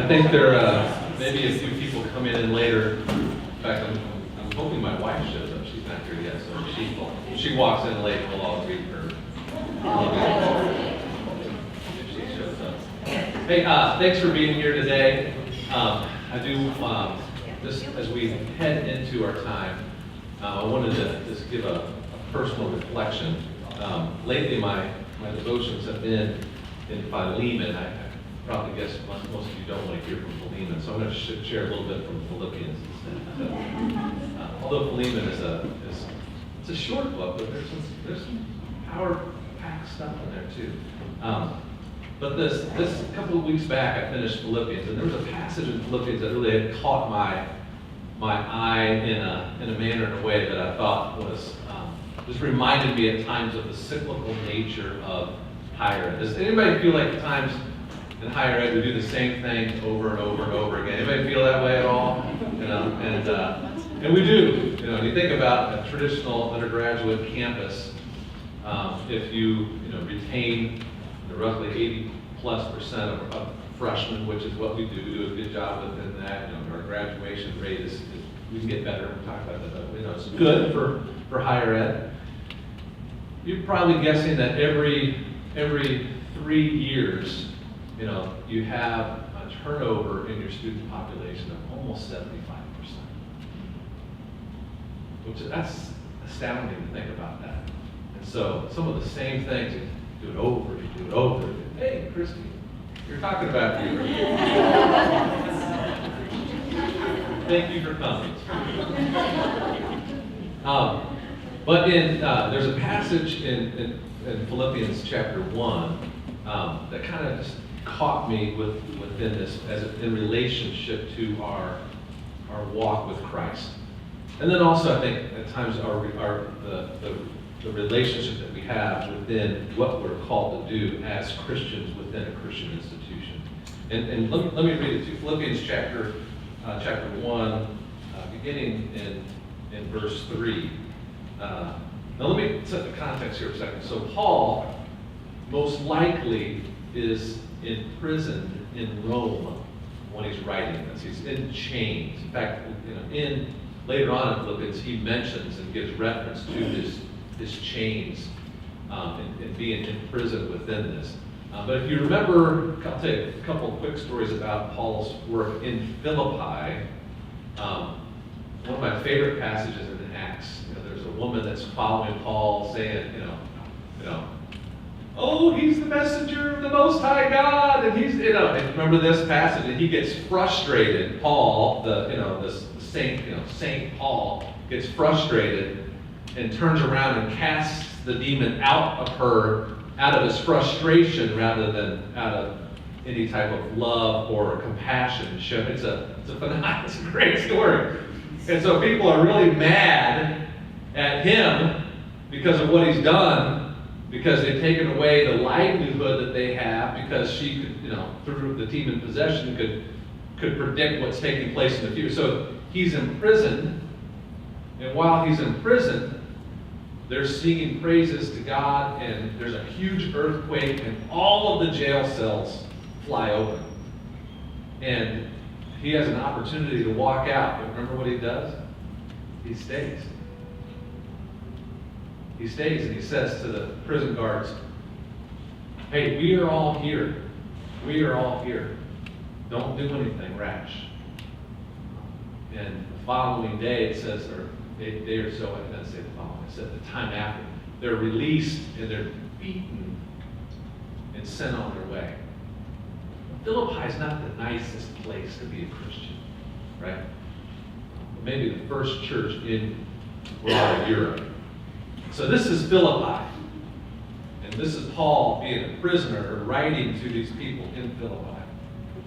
I think there maybe a few people coming in later. In fact, I'm hoping my wife shows up. She's not here yet, so if she walks in late, we'll all greet her. If she shows up. Hey, thanks for being here today. I do just as we head into our time, I wanted to just give a personal reflection. Lately, my devotions have been in Philemon. I probably guess most of you don't want to hear from Philemon, so I'm going to share a little bit from Philippians instead. Although Philemon is it's a short book, but there's some power-packed stuff in there too. But this couple of weeks back, I finished Philippians, and there was a passage in Philippians that really had caught my eye in a manner, in a way that I thought was just reminded me at times of the cyclical nature of higher ed. Does anybody feel like at times in higher ed we do the same thing over and over and over again? Anybody feel that way at all? And we do. You think about a traditional undergraduate campus. If you retain roughly 80+% of freshmen, which is what we do a good job within that. Our graduation rate is we can get better. We'll talk about that, but it's good for higher ed. You're probably guessing that every 3 years, you have a turnover in your student population of almost 75%. That's astounding to think about that. And so some of the same things, you do it over. Hey, Christy, you're talking about you. Thank you for coming. But there's a passage in Philippians chapter 1 that kind of just caught me within this in relationship to our walk with Christ. And then also I think at times the relationship that we have within what we're called to do as Christians within a Christian institution. And let me read it to you. Philippians chapter 1, beginning in verse 3. Now let me set the context here for a second. So Paul most likely is imprisoned in Rome when he's writing this. He's in chains. In fact, later on in Philippians, he mentions and gives reference to his chains and being imprisoned within this. But if you remember, I'll tell you a couple of quick stories about Paul's work in Philippi. One of my favorite passages in Acts, there's a woman that's following Paul saying, oh, he's the messenger of the Most High God, and he's, and remember this passage, and he gets frustrated. Paul, the Saint Paul, gets frustrated and turns around and casts the demon out of her, out of his frustration rather than out of any type of love or compassion. It's a great story. And so people are really mad at him because of what he's done, because they've taken away the livelihood that they have, because she could, through the demon possession, could predict what's taking place in the future. So he's imprisoned, and while he's in prison, they're singing praises to God, and there's a huge earthquake, and all of the jail cells fly open. And he has an opportunity to walk out, but remember what he does? He stays. He stays, and he says to the prison guards, hey, we are all here. We are all here. Don't do anything rash. And the following day, it says, or a day or so, I didn't say the following, I said the time after, they're released and they're beaten and sent on their way. Philippi is not the nicest place to be a Christian, right? Maybe the first church in broader Europe. So this is Philippi. And this is Paul being a prisoner writing to these people in Philippi.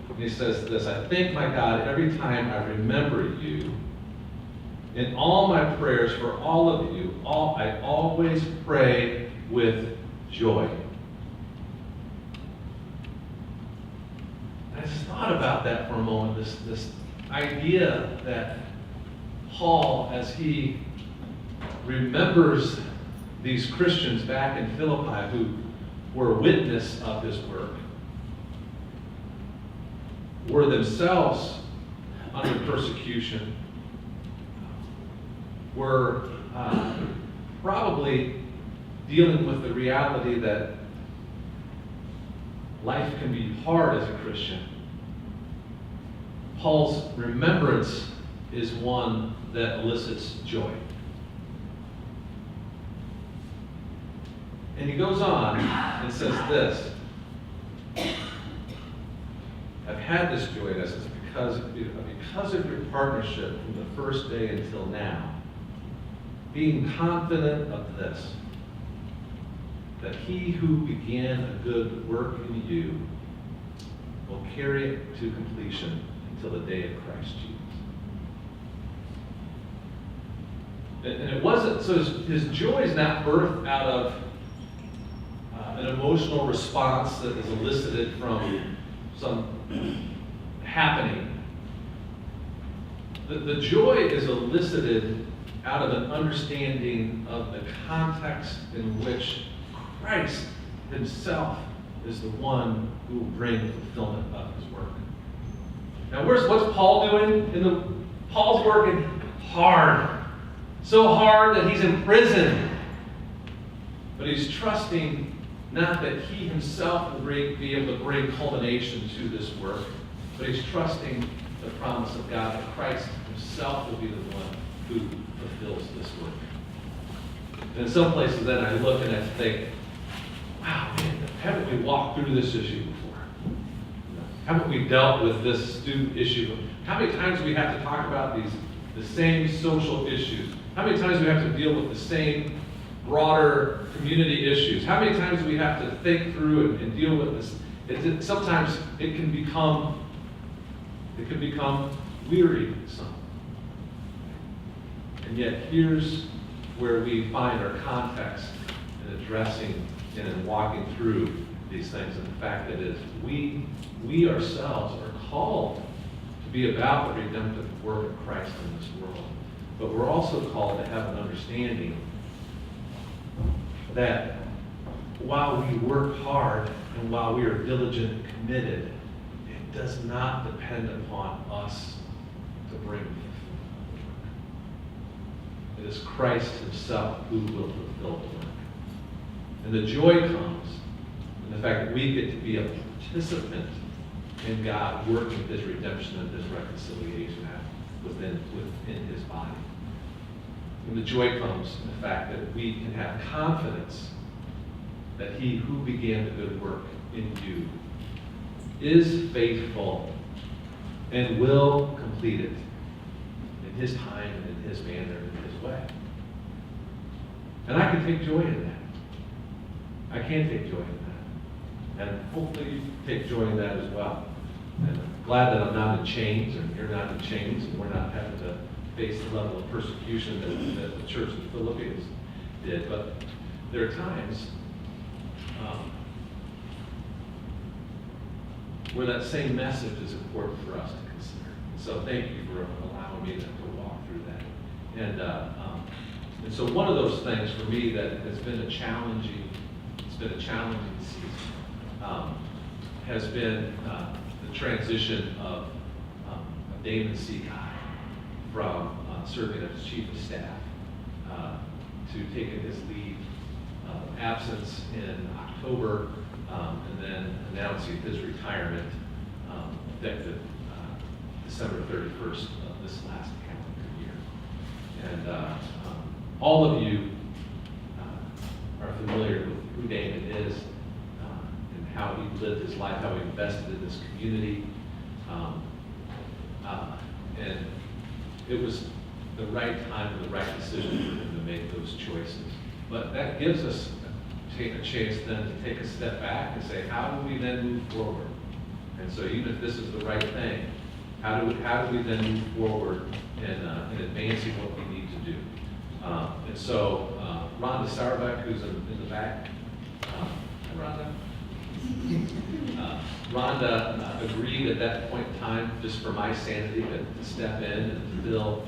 And he says this, I thank my God every time I remember you. In all my prayers for all of you, I always pray with joy. I just thought about that for a moment, this idea that Paul, as he remembers these Christians back in Philippi who were a witness of his work, were themselves under persecution, were probably dealing with the reality that life can be hard as a Christian. Paul's remembrance is one that elicits joy. And he goes on and says this: I've had this joy, this is because of your partnership from the first day until now, being confident of this, that he who began a good work in you will carry it to completion until the day of Christ Jesus. And it wasn't, so his joy is not birthed out of an emotional response that is elicited from some happening. The joy is elicited out of an understanding of the context in which Christ himself is the one who will bring the fulfillment of his work. Now, what's Paul doing? Paul's working hard. So hard that he's in prison. But he's trusting not that he himself will be able to bring culmination to this work, but he's trusting the promise of God that Christ himself will be the one who fulfills this work. And in some places then I look and I think, wow, man, haven't we walked through this issue before? Haven't we dealt with this student issue? How many times do we have to talk about the same social issues? How many times do we have to deal with the same broader community issues? How many times do we have to think through and deal with this? Sometimes it can become weary some. And yet here's where we find our context in addressing and in walking through these things. And the fact that is we ourselves are called to be about the redemptive work of Christ in this world. But we're also called to have an understanding that while we work hard and while we are diligent and committed, it does not depend upon us to bring fulfillment. It is Christ himself who will fulfill the work. And the joy comes in the fact that we get to be a participant in God working his redemption and his reconciliation out within his body. And the joy comes in the fact that we can have confidence that he who began the good work in you is faithful and will complete it in his time and in his manner and in his way. And I can take joy in that. I can take joy in that. And hopefully you take joy in that as well. And I'm glad that I'm not in chains, and you're not in chains, and we're not having to face the level of persecution that the church in the Philippians did. But there are times where that same message is important for us to consider. So thank you for allowing me to walk through that. And so one of those things for me that has been a challenging season has been the transition of Damon Seaguy from serving as chief of staff to taking his leave of absence in October and then announcing his retirement effective December 31st of this last calendar year. And all of you are familiar with who Damon is and how he lived his life, how he invested in this community. And it was the right time and the right decision for him to make those choices. But that gives us a chance then to take a step back and say, how do we then move forward? And so even if this is the right thing, how do we then move forward in advancing what we need to do? And so Rhonda Starbuck, who's in the back, Rhonda? Rhonda agreed at that point in time, just for my sanity, to step in and to fill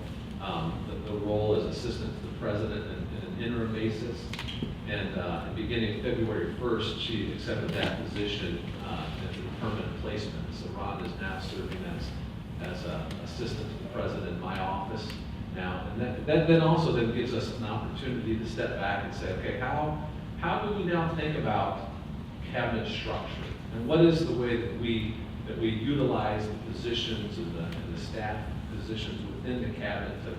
the role as assistant to the president in an interim basis. And beginning February 1st, she accepted that position as a permanent placement. So Rhonda is now serving as an assistant to the president in my office now. And that then also then gives us an opportunity to step back and say, okay, how do we now think about cabinet structure? And what is the way that we utilize the positions and the staff positions within the cabinet to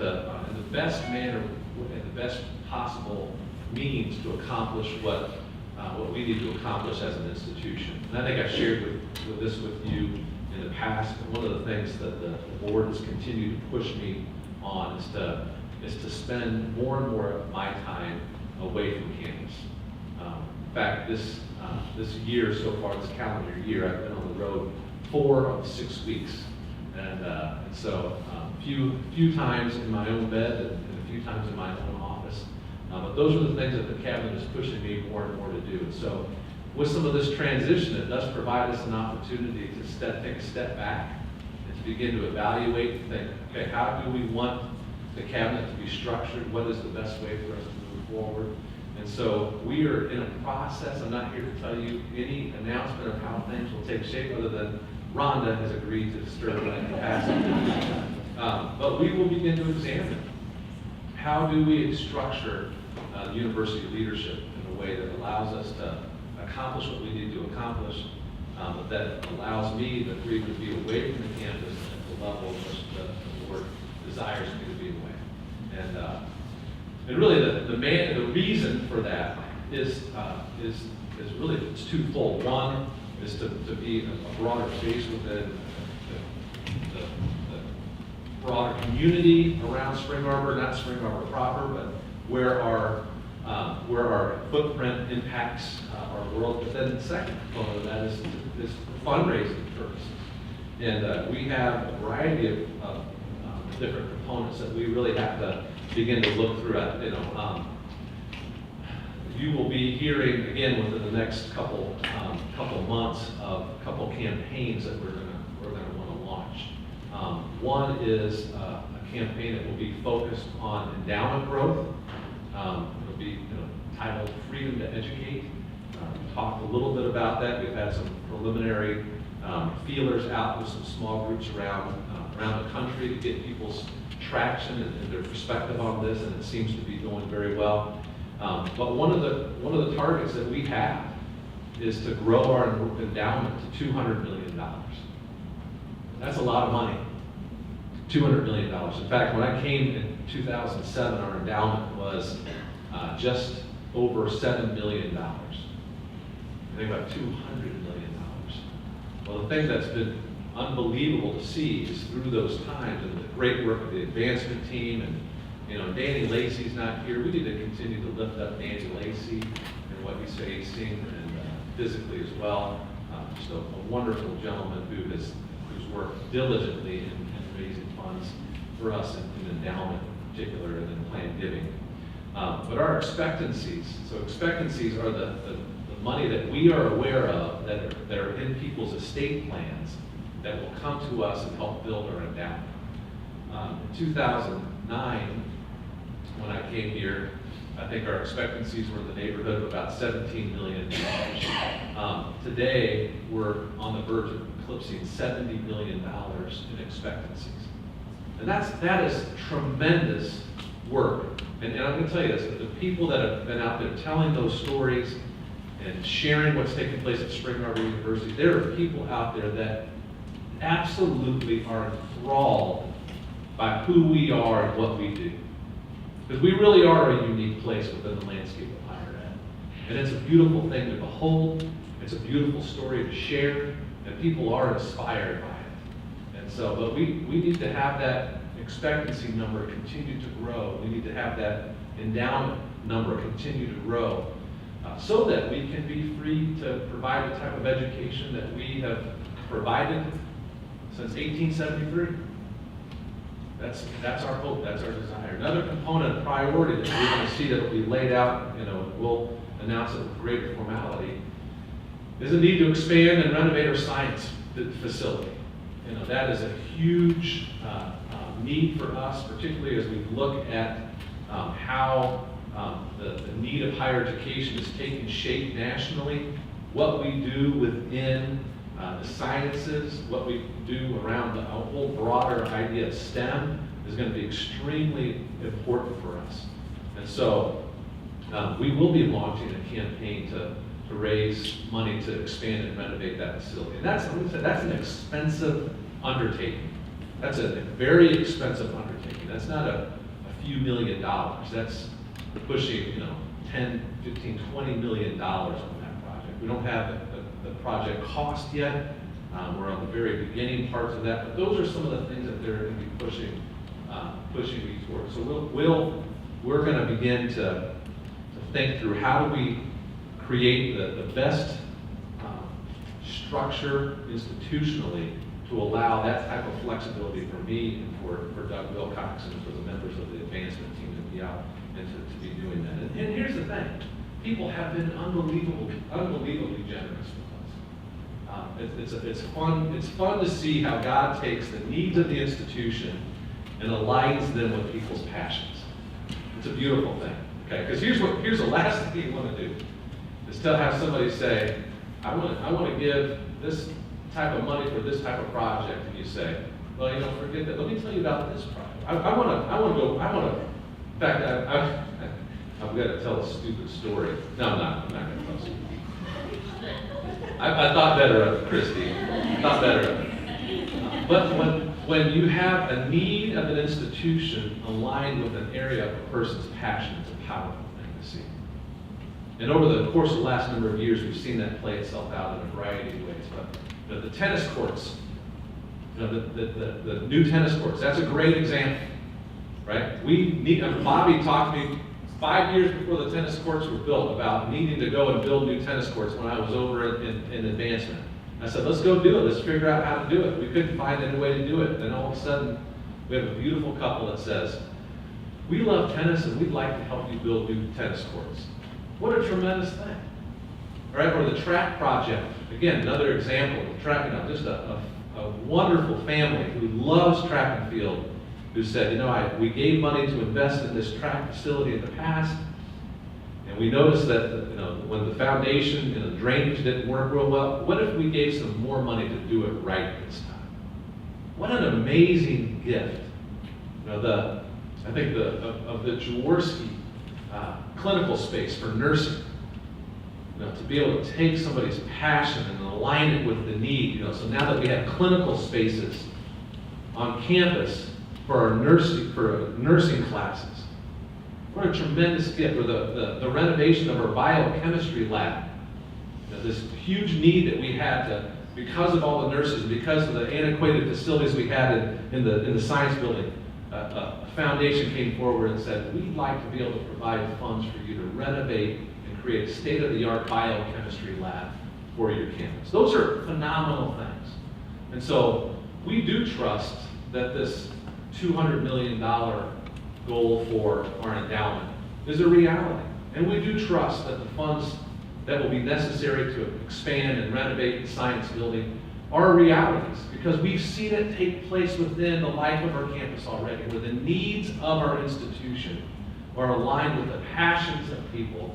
in the best manner and the best possible means to accomplish what we need to accomplish as an institution. And I think I shared this with you in the past. And one of the things that the board has continued to push me on is to spend more and more of my time away from campus. In fact, this year so far, this calendar year, I've been on the road 4 of 6 weeks, and so few times in my own bed and a few times in my own office. But those are the things that the cabinet is pushing me more and more to do. And so, with some of this transition, it does provide us an opportunity to take a step back and to begin to evaluate and think, okay, how do we want the cabinet to be structured? What is the best way for us to move forward? And so we are in a process. I'm not here to tell you any announcement of how things will take shape other than Rhonda has agreed to serve in that capacity. But we will begin to examine how do we structure university leadership in a way that allows us to accomplish what we need to accomplish, but that allows me to freely be away from the campus at the level in which the board desires me to be away. And really the reason for that is really it's twofold. One is to be a broader face within the broader community around Spring Arbor, not Spring Arbor proper, but where our footprint impacts our world. But then the second component of that is fundraising purposes. And we have a variety of different components that we really have to begin to look through at. You will be hearing again within the next couple months of a couple campaigns that we're going to want to launch. One is a campaign that will be focused on endowment growth. It'll be titled Freedom to Educate. We talked a little bit about that. We've had some preliminary feelers out with some small groups around the country to get people's traction and their perspective on this, and it seems to be going very well. But one of the targets that we have is to grow our endowment to $200 million. That's a lot of money. $200 million. In fact, when I came in 2007, our endowment was just over $7 million. I think about $200 million. Well, the thing that's been unbelievable to see is through those times and the great work of the advancement team, and Danny Lacey's not here. We need to continue to lift up Danny Lacey and what he's facing and physically as well. Just a wonderful gentleman who's worked diligently in raising funds for us in endowment in particular and in planned giving. But our expectancies are the money that we are aware of that are in people's estate plans that will come to us and help build our endowment. In 2009, when I came here, I think our expectancies were in the neighborhood of about $17 million. Today, we're on the verge of eclipsing $70 million in expectancies. And that is tremendous work. And I'm going to tell you this, the people that have been out there telling those stories and sharing what's taking place at Spring Arbor University, there are people out there that absolutely are enthralled by who we are and what we do. Because we really are a unique place within the landscape of higher ed. And it's a beautiful thing to behold, it's a beautiful story to share, and people are inspired by it. And so, but we need to have that expectancy number continue to grow. We need to have that endowment number continue to grow so that we can be free to provide the type of education that we have provided since 1873. That's our hope, that's our desire. Another component, priority that we're going to see that will be laid out, we'll announce it with greater formality, is the need to expand and renovate our science facility. That is a huge need for us, particularly as we look at how the need of higher education is taking shape nationally. What we do within the sciences, what we do around the whole broader idea of STEM is going to be extremely important for us. And so we will be launching a campaign to raise money to expand and renovate that facility. And that's an expensive undertaking. That's a very expensive undertaking. That's not a few $1 million. That's pushing, 10, 15, $20 million on that project. We don't have the project cost yet. We're on the very beginning parts of that, but those are some of the things that they're going to be pushing me towards. So we're going to begin to think through how do we create the best structure institutionally to allow that type of flexibility for me and for Doug Wilcox and for the members of the advancement team to be out and to be doing that. And here's the thing, people have been unbelievably generous with us. It's fun to see how God takes the needs of the institution and aligns them with people's passions. It's a beautiful thing, okay? Because here's the last thing you want to do, is to have somebody say, I want to give this type of money for this type of project, and you say, well, forget that. Let me tell you about this project. In fact, I'm going to tell a stupid story. No, I'm not going to tell a stupid story. I thought better of it, Christy. I thought better of it. But when you have a need of an institution aligned with an area of a person's passion, it's a powerful thing to see. And over the course of the last number of years, we've seen that play itself out in a variety of ways. But the tennis courts, the new tennis courts, that's a great example, right? Bobby talked to me 5 years before the tennis courts were built about needing to go and build new tennis courts when I was over in advancement. I said, let's go do it. Let's figure out how to do it. We couldn't find any way to do it. Then all of a sudden, we have a beautiful couple that says, we love tennis and we'd like to help you build new tennis courts. What a tremendous thing. All right, or the track project. Again, another example of track, just a wonderful family who loves track and field, who said, we gave money to invest in this track facility in the past, and we noticed that when the foundation and the drainage didn't work real well, what if we gave some more money to do it right this time? What an amazing gift. I think of the Jaworski clinical space for nursing. To be able to take somebody's passion and align it with the need. So now that we have clinical spaces on campus for our nursing classes, what a tremendous gift. Or the renovation of our biochemistry lab. This huge need that we had because of all the nurses, because of the antiquated facilities we had in the science building. A foundation came forward and said, we'd like to be able to provide funds for you to renovate and create a state-of-the-art biochemistry lab for your campus. Those are phenomenal things. And so we do trust that this $200 million goal for our endowment is a reality. And we do trust that the funds that will be necessary to expand and renovate the science building are realities, because we've seen it take place within the life of our campus already, where the needs of our institution are aligned with the passions of people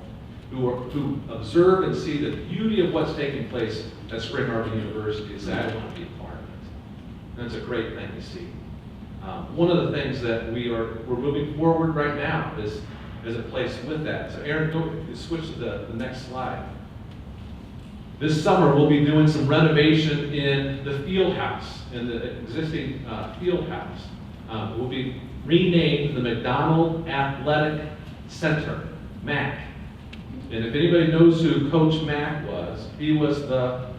who observe and see the beauty of what's taking place at Spring Arbor University and say, I want to be a part of it. And it's a great thing to see. One of the things that we're moving forward right now is a place with that. So Aaron, go switch to the next slide. This summer, we'll be doing some renovation in the field house, in the existing field house. Will be renamed the McDonald Athletic Center, MAC. And if anybody knows who Coach Mack was, he was the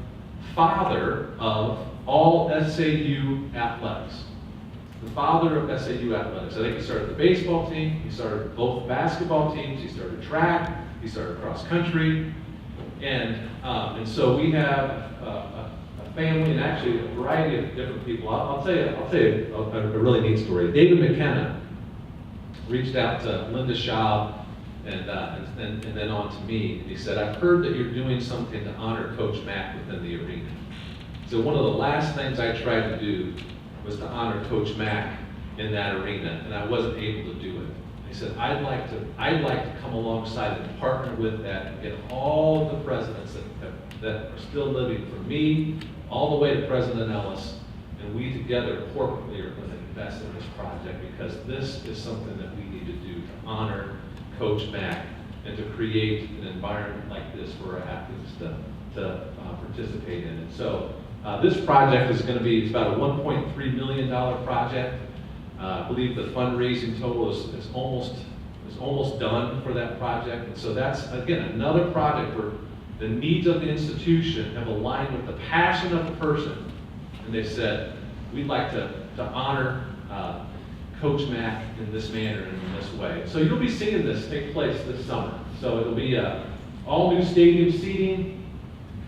father of all SAU athletics. The father of SAU athletics. I think he started the baseball team, he started both basketball teams, he started track, he started cross country. And so we have a family and actually a variety of different people. I'll tell you a really neat story. David McKenna reached out to Linda Schaub and then on to me. And he said, I've heard that you're doing something to honor Coach Mack within the arena. So one of the last things I tried to do was to honor Coach Mack in that arena, and I wasn't able to do it. he said, I'd like to come alongside and partner with that and get all the presidents that are still living, from me all the way to President Ellis, and we together corporately are going to invest in this project, because this is something that we need to do to honor Coach Mack and to create an environment like this for our athletes to participate in it. So this project is going to be, it's about a $1.3 million project. I believe the fundraising total is almost done for that project. And so that's, again, another project where the needs of the institution have aligned with the passion of the person. And they said, we'd like to honor Coach Mack in this manner and in this way. So you'll be seeing this take place this summer. So it'll be all new stadium seating.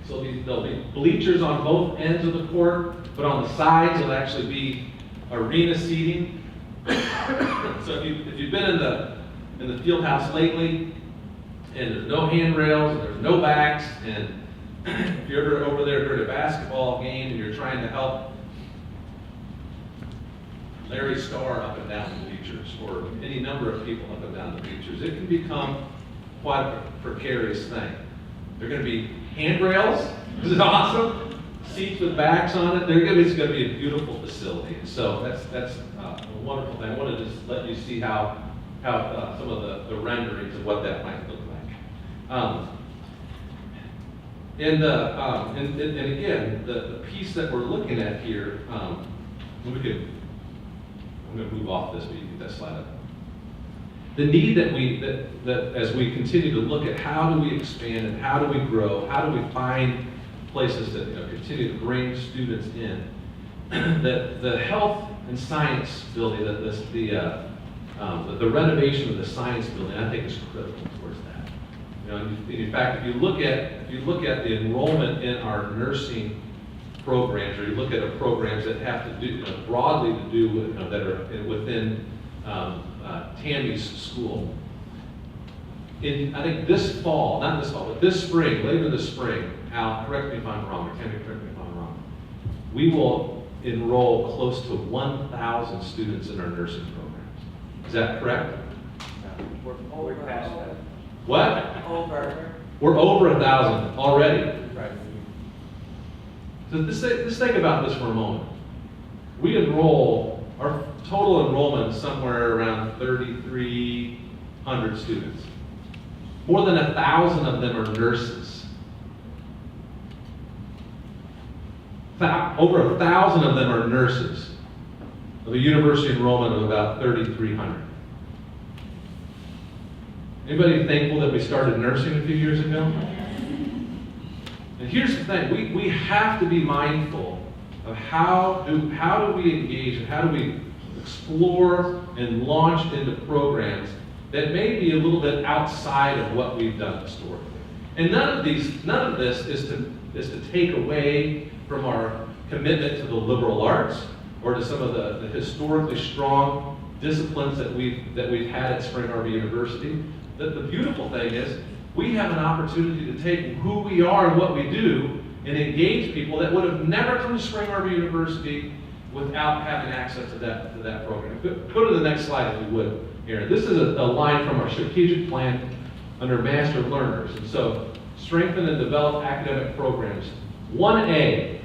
So there'll be bleachers on both ends of the court, but on the sides it'll actually be arena seating. So if you've been in the field house lately, and there's no handrails, and there's no backs, and if you're ever over there during a basketball game and you're trying to help Larry Starr up and down the bleachers, or any number of people up and down the bleachers, it can become quite a precarious thing. There are going to be handrails, this is awesome, seats with backs on it. It's going to be a beautiful facility. So that's a wonderful thing. I wanted to just let you see how some of the renderings of what that might look like. And again, the piece that we're looking at here, I'm going to move off this, but you can get that slide up. The need that as we continue to look at how do we expand and how do we grow, how do we find places that continue to bring students in, that the health and science building, the renovation of the science building, I think is critical towards that. In fact, if you look at the enrollment in our nursing programs, or you look at the programs that have to do broadly to do with that are within Tammy's school. I think this fall, not this fall, but this spring, later this spring, Al, correct me if I'm wrong, or Tammy, correct me if I'm wrong, we will enroll close to 1,000 students in our nursing programs. Is that correct? We're past that. What? Over. We're over 1,000 already. Right. So just think about this for a moment. We enroll, our total enrollment is somewhere around 3,300 students. More than 1,000 of them are nurses. Over 1,000 of them are nurses, of a university enrollment of about 3,300. Anybody thankful that we started nursing a few years ago? And here's the thing, we have to be mindful of how do we engage and how do we explore and launch into programs that may be a little bit outside of what we've done historically. And none of this is to take away from our commitment to the liberal arts or to some of the historically strong disciplines that we've had at Spring Arbor University. The beautiful thing is we have an opportunity to take who we are and what we do and engage people that would have never come to Spring Arbor University without having access to that program. Go to the next slide if you would, Aaron. This is a line from our strategic plan under Master Learners. And so, strengthen and develop academic programs. 1A,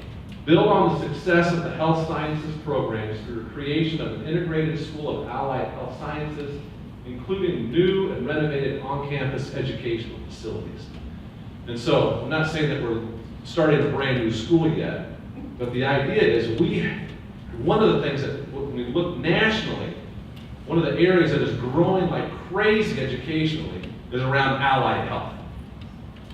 build on the success of the health sciences programs through the creation of an integrated school of allied health sciences, including new and renovated on-campus educational facilities. And so, I'm not saying that we're starting a brand new school yet, but the idea is one of the things that when we look nationally, one of the areas that is growing like crazy educationally is around allied health.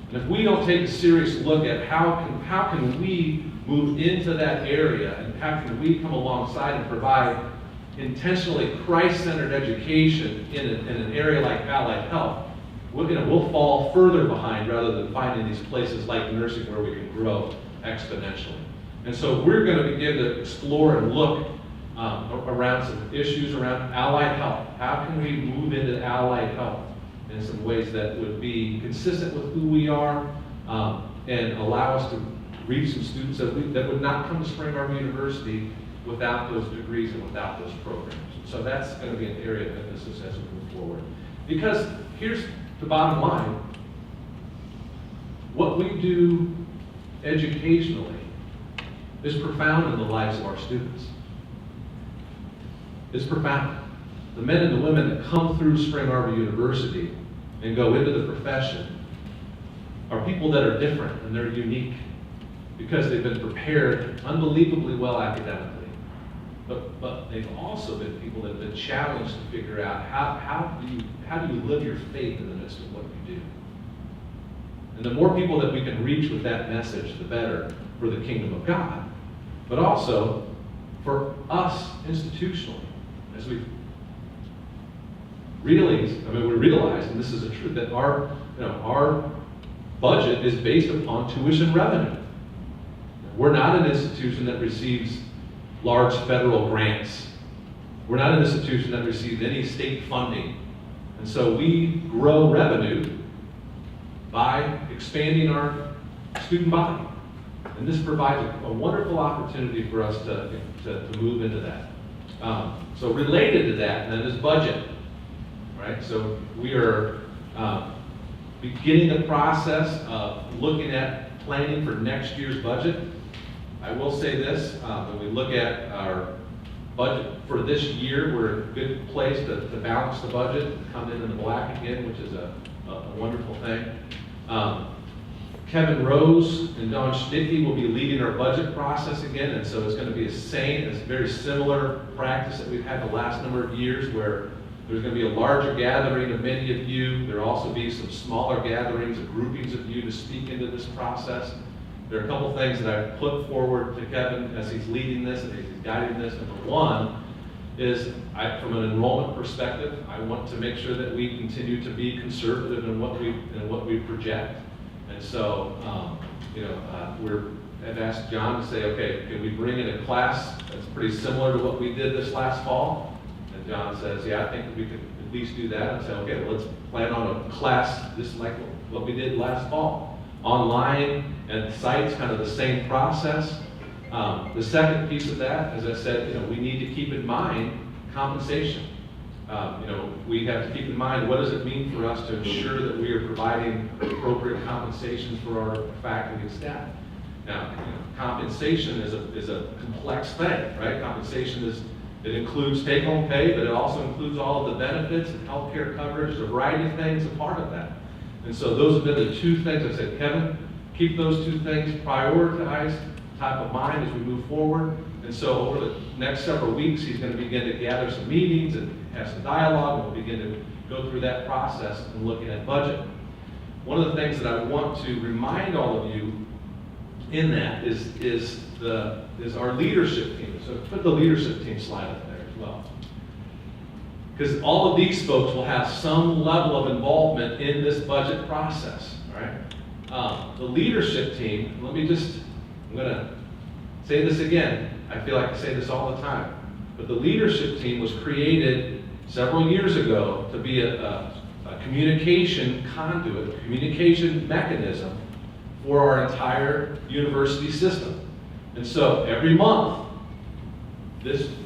And if we don't take a serious look at how can we move into that area and how can we come alongside and provide intentionally Christ-centered education in an area like allied health, we'll fall further behind rather than finding these places like nursing where we can grow exponentially. And so we're going to begin to explore and look around some issues around allied health. How can we move into allied health in some ways that would be consistent with who we are and allow us to reach some students that would not come to Spring Arbor University without those degrees and without those programs. So that's going to be an area of emphasis as we move forward. Because here's the bottom line. What we do educationally is profound in the lives of our students. It's profound. The men and the women that come through Spring Arbor University and go into the profession are people that are different and they're unique because they've been prepared unbelievably well academically. But they've also been people that have been challenged to figure out how do you live your faith in the midst of what you do. And the more people that we can reach with that message, the better for the kingdom of God, but also for us institutionally, as we realize, and this is a truth, that our budget is based upon tuition revenue. We're not an institution that receives large federal grants. We're not an institution that receives any state funding. And so we grow revenue by expanding our student body. And this provides a wonderful opportunity for us to move into that. So related to that then is budget, right? So we are beginning the process of looking at planning for next year's budget. I will say this, when we look at our budget for this year, we're in a good place to balance the budget, come in the black again, which is a wonderful thing. Kevin Rose and Don Schnicky will be leading our budget process again, and so it's going to be it's a very similar practice that we've had the last number of years, where there's going to be a larger gathering of many of you. There will also be some smaller gatherings of groupings of you to speak into this process. There are a couple things that I've put forward to Kevin as he's leading this and as he's guiding this. Number one is, from an enrollment perspective, I want to make sure that we continue to be conservative in what we project. And so, I've asked John to say, okay, can we bring in a class that's pretty similar to what we did this last fall? And John says, yeah, I think that we could at least do that. And say, okay, well, let's plan on a class just like what we did last fall. Online and sites, kind of the same process. The second piece of that, as I said, we need to keep in mind compensation. We have to keep in mind, what does it mean for us to ensure that we are providing appropriate compensations for our faculty and staff? Now, compensation is a complex thing, right? Compensation it includes take-home pay, but it also includes all of the benefits and healthcare coverage, a variety of things a part of that. And so those have been the two things I said, Kevin, keep those two things prioritized, top of mind as we move forward. And so over the next several weeks, he's going to begin to gather some meetings and have some dialogue, and we'll begin to go through that process and looking at budget. One of the things that I want to remind all of you in that is our leadership team. So put the leadership team slide up there as well. Because all of these folks will have some level of involvement in this budget process, all right? The leadership team, I'm going to say this again. I feel like I say this all the time. But the leadership team was created several years ago to be a communication conduit, a communication mechanism for our entire university system. And so every month,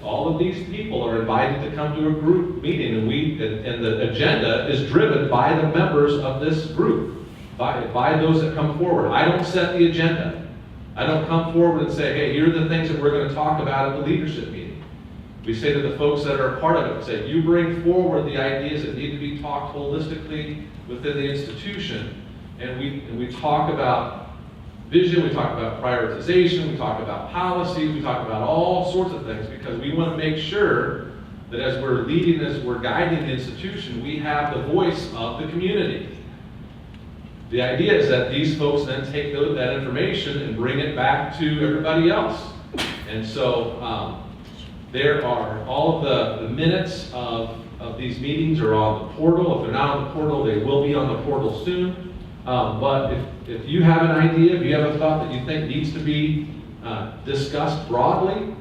all of these people are invited to come to a group meeting, and the agenda is driven by the members of this group, by those that come forward. I don't set the agenda. I don't come forward and say, hey, here are the things that we're going to talk about at the leadership meeting. We say to the folks that are a part of it, say, you bring forward the ideas that need to be talked holistically within the institution, and we talk about vision, we talk about prioritization, we talk about policy, we talk about all sorts of things, because we want to make sure that as we're leading, as we're guiding the institution, we have the voice of the community. The idea is that these folks then take that information and bring it back to everybody else. And so there are all of the minutes of these meetings are on the portal. If they're not on the portal, they will be on the portal soon. But if you have an idea, if you have a thought that you think needs to be discussed broadly,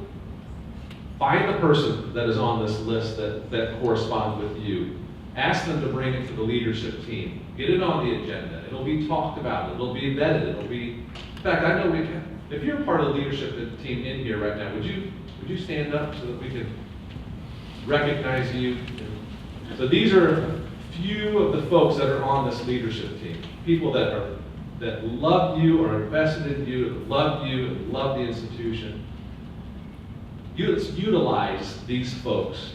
find the person that is on this list that corresponds with you. Ask them to bring it to the leadership team. Get it on the agenda. It'll be talked about. It'll be vetted. In fact, I know if you're part of the leadership team in here right now, would you Would you stand up so that we can recognize you? So these are a few of the folks that are on this leadership team. People that love you, are invested in you, love you, and love the institution. Utilize these folks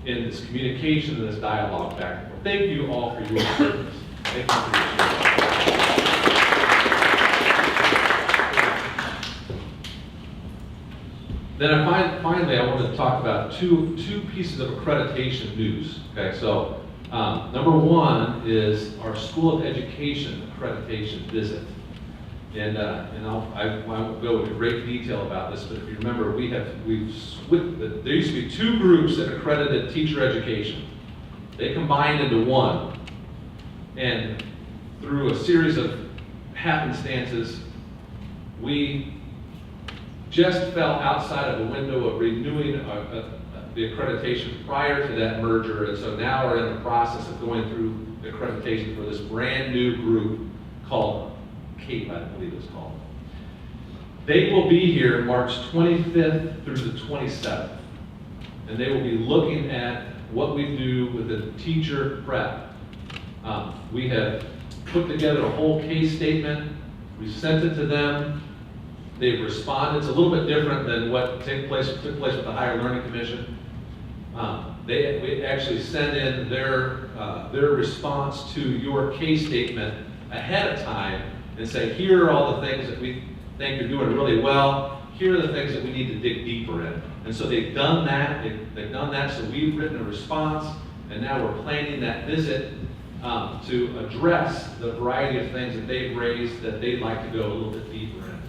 in this communication and this dialogue back and forth. Thank you all for your service. Thank you for your service. Then finally, I wanted to talk about two pieces of accreditation news. Okay, so number one is our School of Education accreditation visit. And I won't go into great detail about this, but if you remember, there used to be two groups that accredited teacher education. They combined into one, and through a series of happenstances, we just fell outside of the window of renewing the accreditation prior to that merger, and so now we're in the process of going through the accreditation for this brand new group called CAPE, I believe it's called. They will be here March 25th through the 27th, and they will be looking at what we do with the teacher prep. We have put together a whole case statement. We sent it to them. They've responded. It's a little bit different than what took place with the Higher Learning Commission. We actually sent in their response to your case statement ahead of time and say, here are all the things that we think you're doing really well. Here are the things that we need to dig deeper in. And so they've done that. They've done that. So we've written a response, and now we're planning that visit to address the variety of things that they've raised that they'd like to go a little bit deeper in.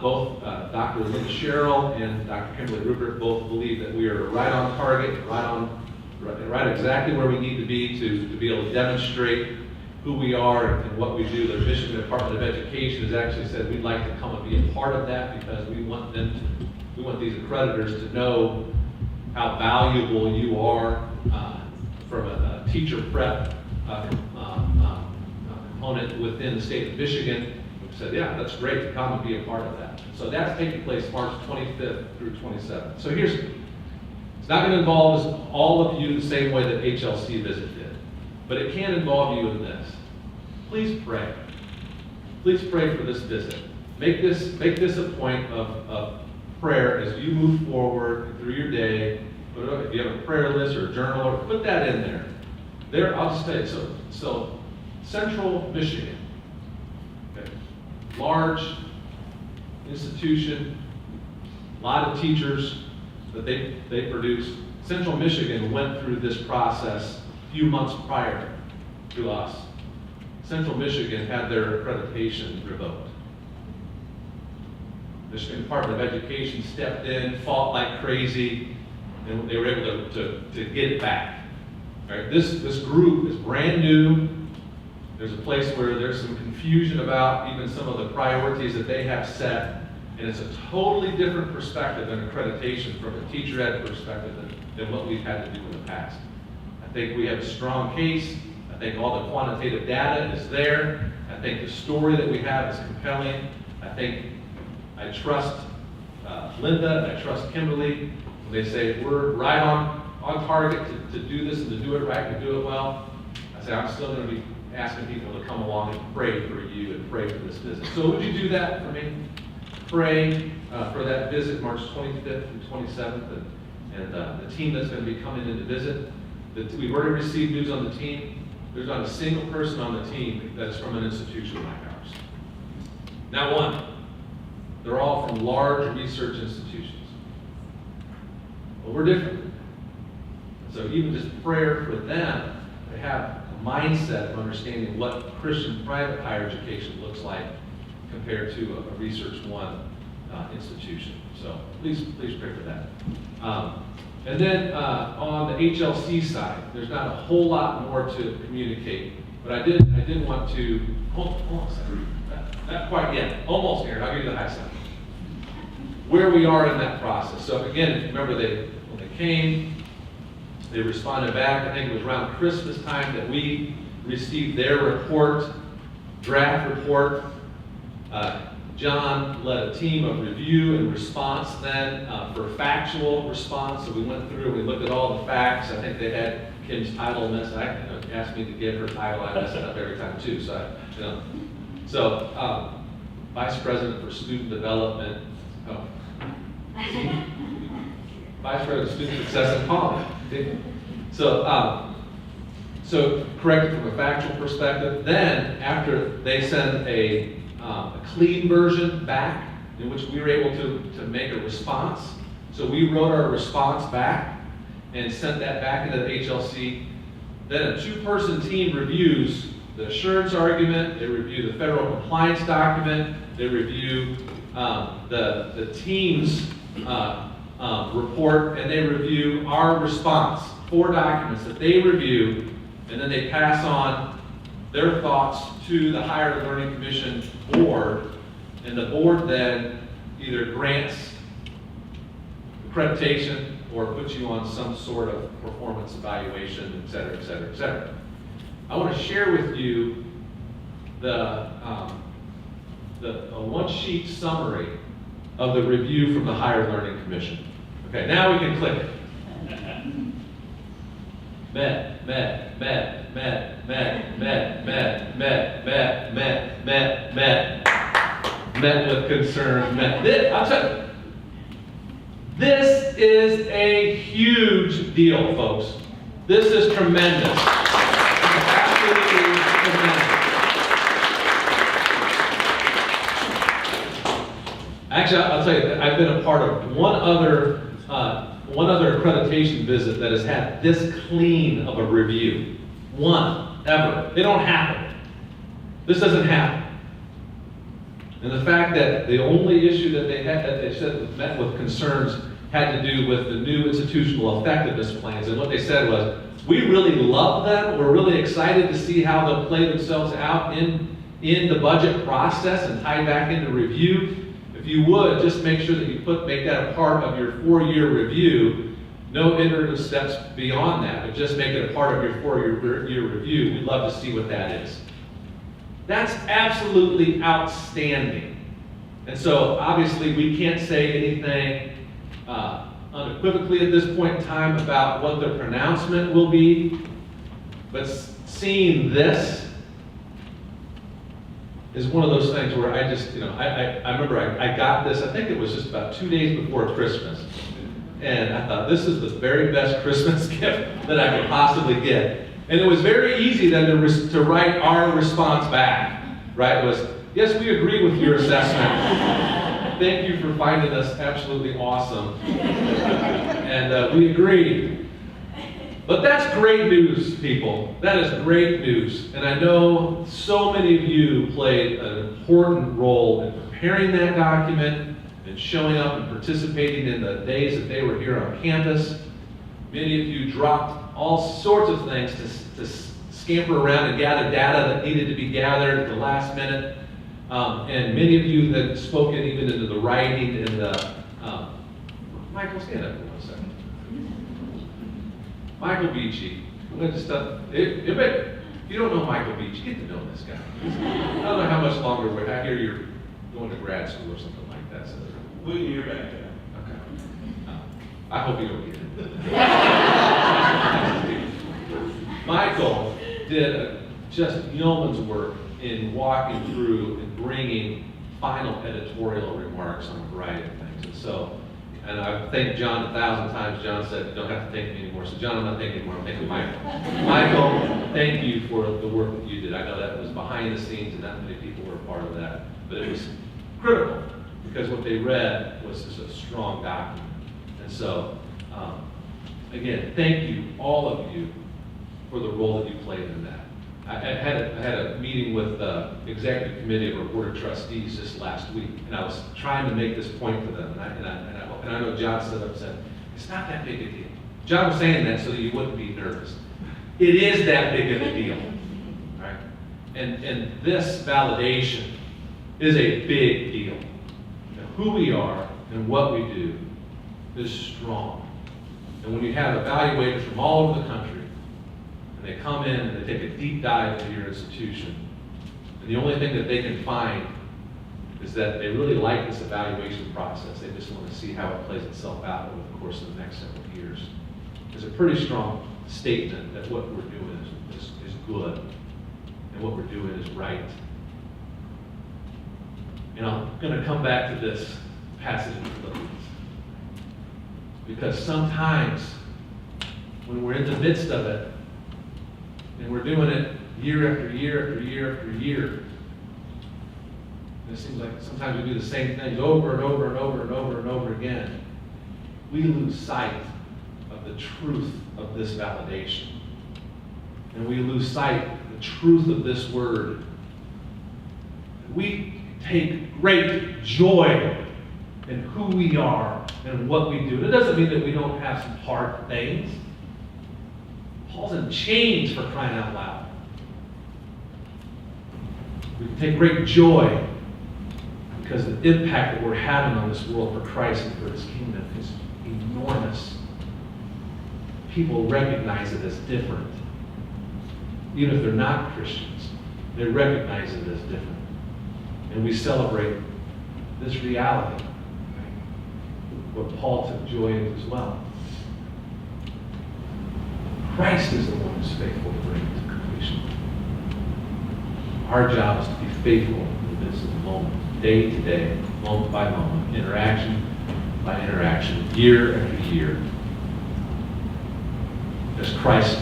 Both Dr. Linda Sherrill and Dr. Kimberly Rupert both believe that we are right on target, right exactly where we need to be able to demonstrate who we are and what we do. The Michigan Department of Education has actually said we'd like to come and be a part of that because we want these accreditors to know how valuable you are from a teacher prep component within the state of Michigan. We said, yeah, that's great to come and be a part of that. So that's taking place March 25th through 27th. So it's not going to involve all of you the same way that HLC visit did, but it can involve you in this. Please pray. Please pray for this visit. Make this a point of prayer as you move forward through your day. If you have a prayer list or a journal, or put that in there. I'll just tell you, so Central Michigan, okay, large institution, a lot of teachers that they produce. Central Michigan went through this process a few months prior to us. Central Michigan had their accreditation revoked. Michigan Department of Education stepped in, fought like crazy, and they were able to get it back. All right, this group is brand new. There's a place where there's some confusion about even some of the priorities that they have set, and it's a totally different perspective and accreditation from a teacher ed perspective than what we've had to do in the past. I think we have a strong case. I think all the quantitative data is there. I think the story that we have is compelling. I trust Linda and I trust Kimberly when they say we're right on target to do this and to do it right and to do it well. I say I'm still going to be asking people to come along and pray for you and pray for this visit. So would you do that for me? Pray for that visit March 25th and 27th, and the team that's going to be coming in to visit. We've already received news on the team. There's not a single person on the team that's from an institution like ours. Not one. They're all from large research institutions. But we're different. So even just prayer for them to have a mindset of understanding what Christian private higher education looks like compared to a Research One institution. So please pray for that. And then on the HLC side, there's not a whole lot more to communicate, but I did want to, hold on a second. Not quite yet, almost here, I'll give you the high side. Where we are in that process. So again, if you remember when they came, they responded back. I think it was around Christmas time that we received their report, draft report. John led a team of review and response then for factual response. So we went through and we looked at all the facts. I think they had Kim's title messed. Asked me to get her title. I mess it up every time too. So, Vice President for Student Development. Oh. Vice President of Student Success and Quality. So corrected from a factual perspective. Then, after they send a clean version back in which we were able to make a response. So we wrote our response back and sent that back into the HLC. Then a two-person team reviews the assurance argument, they review the federal compliance document, they review the team's report, and they review our response. 4 documents that they review, and then they pass on their thoughts to the Higher Learning Commission board, and the board then either grants accreditation or puts you on some sort of performance evaluation, et cetera, et cetera, et cetera. I want to share with you the one-sheet summary of the review from the Higher Learning Commission. Okay, now we can click it. Met with concerns, I'll tell you, this is a huge deal, folks. This is tremendous. Absolutely tremendous. Actually, I'll tell you, I've been a part of one other accreditation visit that has had this clean of a review. One, ever. They don't happen. This doesn't happen. And the fact that the only issue that they had, that they said met with concerns, had to do with the new institutional effectiveness plans. And what they said was, we really love them. We're really excited to see how they'll play themselves out in the budget process and tie back into review. If you would, just make sure that you make that a part of your 4-year review. No iterative steps beyond that, but just make it a part of your 4-year review. We'd love to see what that is. That's absolutely outstanding. And so obviously we can't say anything unequivocally at this point in time about what the pronouncement will be, but seeing this is one of those things where I just, I remember I got this, I think it was just about 2 days before Christmas. And I thought, this is the very best Christmas gift that I could possibly get. And it was very easy then to write our response back, right? It was, yes, we agree with your assessment. Thank you for finding us absolutely awesome. And we agree. But that's great news, people. That is great news. And I know so many of you played an important role in preparing that document and showing up and participating in the days that they were here on campus. Many of you dropped all sorts of things to scamper around and gather data that needed to be gathered at the last minute. And many of you that spoke it even into the writing and the, Michael, stand up for 1 second. Michael Beachy. If you don't know Michael Beachy, get to know this guy. I don't know how much longer I hear you're going to grad school or something like that. So. We'll hear back there. Okay. I hope you don't get it. Michael did just yeoman's work in walking through and bringing final editorial remarks on a variety of things. And so, and I've thanked John 1,000 times. John said, you don't have to thank me anymore. So John, I'm not thanking anymore, I'm thanking Michael. Michael, thank you for the work that you did. I know that was behind the scenes and not many people were a part of that. But it was critical because what they read was just a strong document. And so, again, thank you, all of you, for the role that you played in that. I had a meeting with the executive committee of our board of trustees just last week, and I was trying to make this point to them, and I know John stood up and said, it's not that big a deal. John was saying that so that you wouldn't be nervous. It is that big of a deal, right? And this validation is a big deal. Now, who we are and what we do is strong. And when you have evaluators from all over the country, and they come in and they take a deep dive into your institution, and the only thing that they can find is that they really like this evaluation process. They just want to see how it plays itself out over the course of the next several years. There's a pretty strong statement that what we're doing is good, and what we're doing is right. And I'm going to come back to this passage in Philippians. Because sometimes, when we're in the midst of it, and we're doing it year after year after year after year, and it seems like sometimes we do the same things over and over and over and over and over again, we lose sight of the truth of this validation. And we lose sight of the truth of this word. We take great joy in who we are and what we do. It doesn't mean that we don't have some hard things. Paul's in chains, for crying out loud. We take great joy because the impact that we're having on this world for Christ and for His kingdom is enormous. People recognize it as different. Even if they're not Christians, they recognize it as different. And we celebrate this reality, what Paul took joy in as well. Christ is the one who's faithful to bring it to completion. Our job is to be faithful in the midst of the moment, day to day, moment by moment, interaction by interaction, year after year, as Christ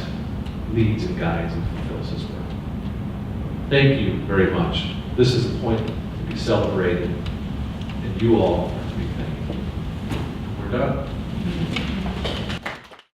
leads and guides and fulfills His work. Thank you very much. This is a point to be celebrated, and you all are to be thankful. We're done.